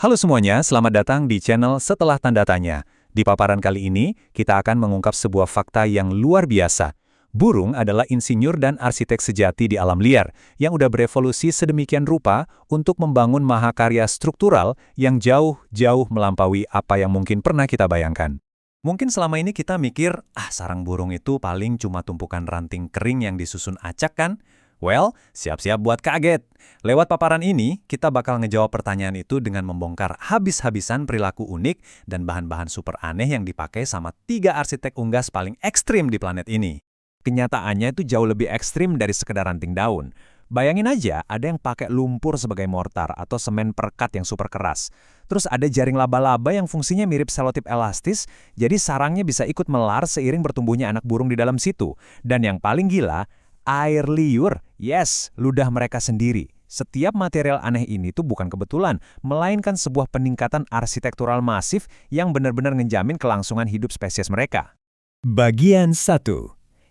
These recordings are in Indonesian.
Halo semuanya, selamat datang di channel Setelah Tanda Tanya. Di paparan kali ini, kita akan mengungkap sebuah fakta yang luar biasa. Burung adalah insinyur dan arsitek sejati di alam liar, yang udah berevolusi sedemikian rupa untuk membangun mahakarya struktural yang jauh-jauh melampaui apa yang mungkin pernah kita bayangkan. Mungkin selama ini kita mikir, sarang burung itu paling cuma tumpukan ranting kering yang disusun acak kan? Well, siap-siap buat kaget. Lewat paparan ini, kita bakal ngejawab pertanyaan itu dengan membongkar habis-habisan perilaku unik dan bahan-bahan super aneh yang dipakai sama 3 arsitek unggas paling ekstrim di planet ini. Kenyataannya itu jauh lebih ekstrim dari sekedar ranting daun. Bayangin aja, ada yang pakai lumpur sebagai mortar atau semen perekat yang super keras. Terus ada jaring laba-laba yang fungsinya mirip selotip elastis, jadi sarangnya bisa ikut melar seiring bertumbuhnya anak burung di dalam situ. Dan yang paling gila, air liur, yes, ludah mereka sendiri. Setiap material aneh ini tuh bukan kebetulan, melainkan sebuah peningkatan arsitektural masif yang benar-benar ngejamin kelangsungan hidup spesies mereka. Bagian 1.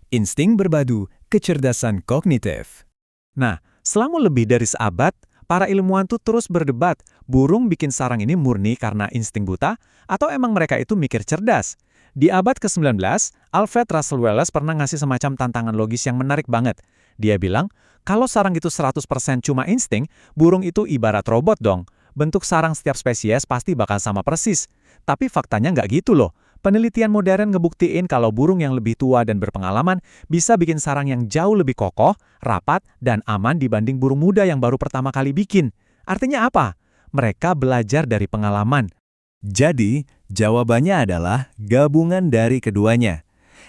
Insting berbadu, kecerdasan kognitif. Nah, selama lebih dari seabad, para ilmuwan tuh terus berdebat, burung bikin sarang ini murni karena insting buta, atau emang mereka itu mikir cerdas? Di abad ke-19, Alfred Russel Wallace pernah ngasih semacam tantangan logis yang menarik banget. Dia bilang, kalau sarang itu 100% cuma insting, burung itu ibarat robot dong. Bentuk sarang setiap spesies pasti bakal sama persis. Tapi faktanya nggak gitu loh. Penelitian modern ngebuktiin kalau burung yang lebih tua dan berpengalaman bisa bikin sarang yang jauh lebih kokoh, rapat, dan aman dibanding burung muda yang baru pertama kali bikin. Artinya apa? Mereka belajar dari pengalaman. Jadi, jawabannya adalah gabungan dari keduanya.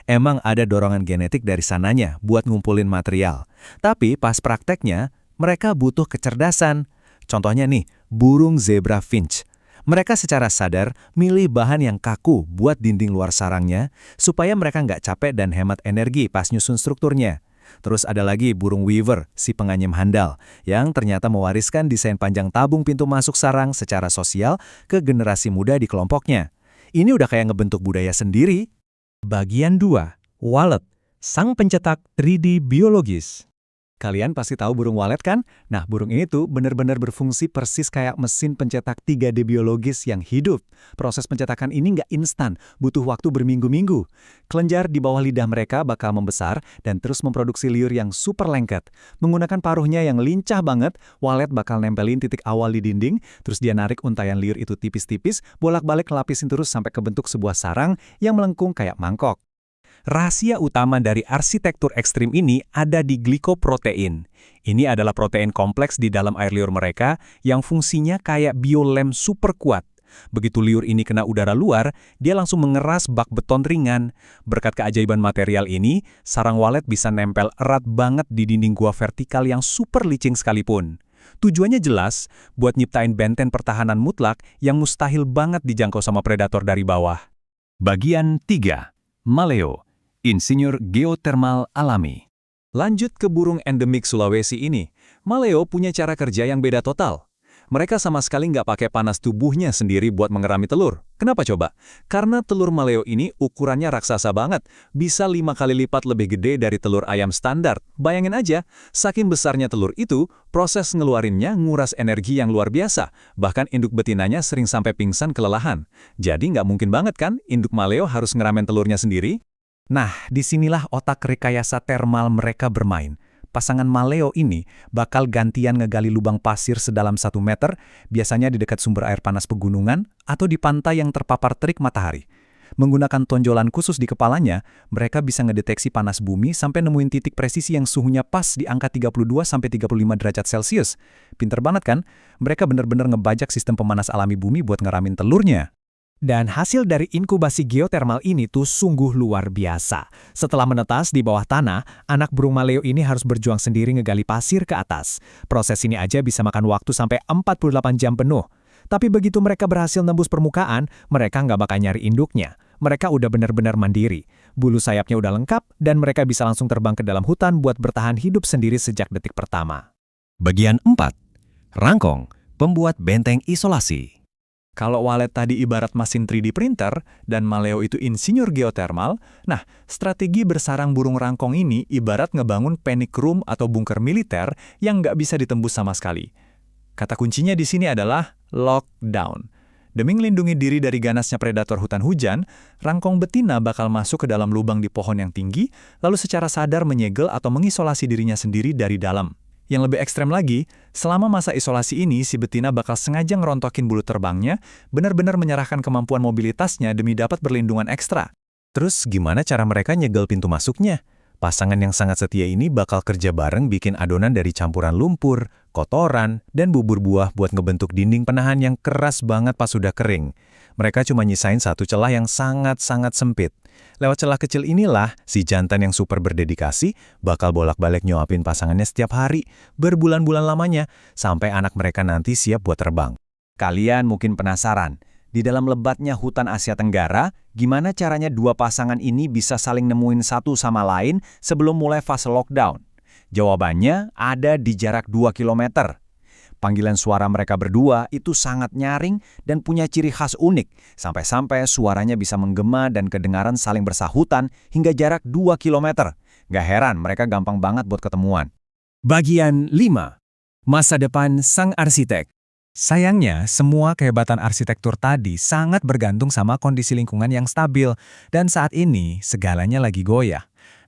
Emang ada dorongan genetik dari sananya buat ngumpulin material. Tapi pas prakteknya, mereka butuh kecerdasan. Contohnya nih, burung zebra finch. Mereka secara sadar milih bahan yang kaku buat dinding luar sarangnya supaya mereka nggak capek dan hemat energi pas nyusun strukturnya. Terus ada lagi burung weaver, si penganyam handal, yang ternyata mewariskan desain panjang tabung pintu masuk sarang secara sosial ke generasi muda di kelompoknya. Ini udah kayak ngebentuk budaya sendiri. Bagian 2. Walet, sang pencetak 3D biologis. Kalian pasti tahu burung walet kan? Nah, burung ini tuh benar-benar berfungsi persis kayak mesin pencetak 3D biologis yang hidup. Proses pencetakan ini nggak instan, butuh waktu berminggu-minggu. Kelenjar di bawah lidah mereka bakal membesar dan terus memproduksi liur yang super lengket. Menggunakan paruhnya yang lincah banget, walet bakal nempelin titik awal di dinding, terus dia narik untayan liur itu tipis-tipis, bolak-balik lapisin terus sampai kebentuk sebuah sarang yang melengkung kayak mangkok. Rahasia utama dari arsitektur ekstrim ini ada di glikoprotein. Ini adalah protein kompleks di dalam air liur mereka yang fungsinya kayak biolem super kuat. Begitu liur ini kena udara luar, dia langsung mengeras bak beton ringan. Berkat keajaiban material ini, sarang walet bisa nempel erat banget di dinding gua vertikal yang super licin sekalipun. Tujuannya jelas, buat nyiptain benteng pertahanan mutlak yang mustahil banget dijangkau sama predator dari bawah. Bagian 3. Maleo, insinyur geotermal alami. Lanjut ke burung endemik Sulawesi ini, maleo punya cara kerja yang beda total. Mereka sama sekali nggak pakai panas tubuhnya sendiri buat mengerami telur. Kenapa coba? Karena telur maleo ini ukurannya raksasa banget, bisa 5 kali lipat lebih gede dari telur ayam standar. Bayangin aja, saking besarnya telur itu, proses ngeluarinnya nguras energi yang luar biasa. Bahkan induk betinanya sering sampai pingsan kelelahan. Jadi nggak mungkin banget kan induk maleo harus ngeramen telurnya sendiri? Nah, disinilah otak rekayasa termal mereka bermain. Pasangan maleo ini bakal gantian ngegali lubang pasir sedalam 1 meter, biasanya di dekat sumber air panas pegunungan atau di pantai yang terpapar terik matahari. Menggunakan tonjolan khusus di kepalanya, mereka bisa ngedeteksi panas bumi sampai nemuin titik presisi yang suhunya pas di angka 32-35 derajat Celcius. Pinter banget kan? Mereka benar-benar ngebajak sistem pemanas alami bumi buat ngeramin telurnya. Dan hasil dari inkubasi geotermal ini tuh sungguh luar biasa. Setelah menetas di bawah tanah, anak burung maleo ini harus berjuang sendiri ngegali pasir ke atas. Proses ini aja bisa makan waktu sampai 48 jam penuh. Tapi begitu mereka berhasil nembus permukaan, mereka nggak bakal nyari induknya. Mereka udah benar-benar mandiri. Bulu sayapnya udah lengkap, dan mereka bisa langsung terbang ke dalam hutan buat bertahan hidup sendiri sejak detik pertama. Bagian 4. Rangkong, pembuat benteng isolasi. Kalau walet tadi ibarat mesin 3D printer dan maleo itu insinyur geotermal, nah strategi bersarang burung rangkong ini ibarat ngebangun panic room atau bunker militer yang nggak bisa ditembus sama sekali. Kata kuncinya di sini adalah lockdown. Demi melindungi diri dari ganasnya predator hutan hujan, rangkong betina bakal masuk ke dalam lubang di pohon yang tinggi, lalu secara sadar menyegel atau mengisolasi dirinya sendiri dari dalam. Yang lebih ekstrem lagi, selama masa isolasi ini, si betina bakal sengaja ngerontokin bulu terbangnya, benar-benar menyerahkan kemampuan mobilitasnya demi dapat berlindungan ekstra. Terus gimana cara mereka nyegel pintu masuknya? Pasangan yang sangat setia ini bakal kerja bareng bikin adonan dari campuran lumpur, kotoran, dan bubur buah buat ngebentuk dinding penahan yang keras banget pas sudah kering. Mereka cuma nyisain satu celah yang sangat-sangat sempit. Lewat celah kecil inilah, si jantan yang super berdedikasi bakal bolak-balik nyuapin pasangannya setiap hari, berbulan-bulan lamanya, sampai anak mereka nanti siap buat terbang. Kalian mungkin penasaran, di dalam lebatnya hutan Asia Tenggara, gimana caranya dua pasangan ini bisa saling nemuin satu sama lain sebelum mulai fase lockdown? Jawabannya ada di jarak 2 km. Panggilan suara mereka berdua itu sangat nyaring dan punya ciri khas unik, sampai-sampai suaranya bisa menggema dan kedengaran saling bersahutan hingga jarak 2 km. Gak heran mereka gampang banget buat ketemuan. Bagian 5. Masa depan sang arsitek. Sayangnya, semua kehebatan arsitektur tadi sangat bergantung sama kondisi lingkungan yang stabil, dan saat ini segalanya lagi goyah.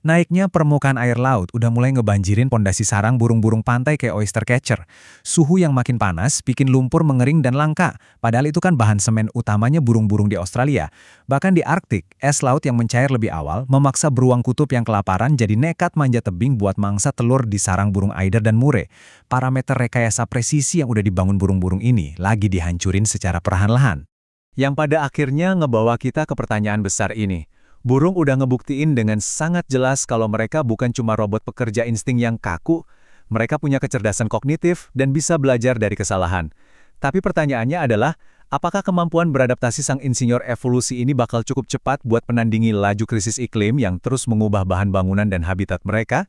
Naiknya permukaan air laut udah mulai ngebanjirin pondasi sarang burung-burung pantai kayak oyster catcher. Suhu yang makin panas bikin lumpur mengering dan langka, padahal itu kan bahan semen utamanya burung-burung di Australia. Bahkan di Arktik, es laut yang mencair lebih awal memaksa beruang kutub yang kelaparan jadi nekat manjat tebing buat mangsa telur di sarang burung eider dan murre. Parameter rekayasa presisi yang udah dibangun burung-burung ini lagi dihancurin secara perlahan-lahan. Yang pada akhirnya ngebawa kita ke pertanyaan besar ini. Burung udah ngebuktiin dengan sangat jelas kalau mereka bukan cuma robot pekerja insting yang kaku, mereka punya kecerdasan kognitif dan bisa belajar dari kesalahan. Tapi pertanyaannya adalah, apakah kemampuan beradaptasi sang insinyur evolusi ini bakal cukup cepat buat menandingi laju krisis iklim yang terus mengubah bahan bangunan dan habitat mereka?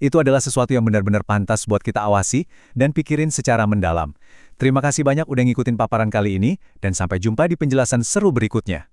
Itu adalah sesuatu yang benar-benar pantas buat kita awasi dan pikirin secara mendalam. Terima kasih banyak udah ngikutin paparan kali ini, dan sampai jumpa di penjelasan seru berikutnya.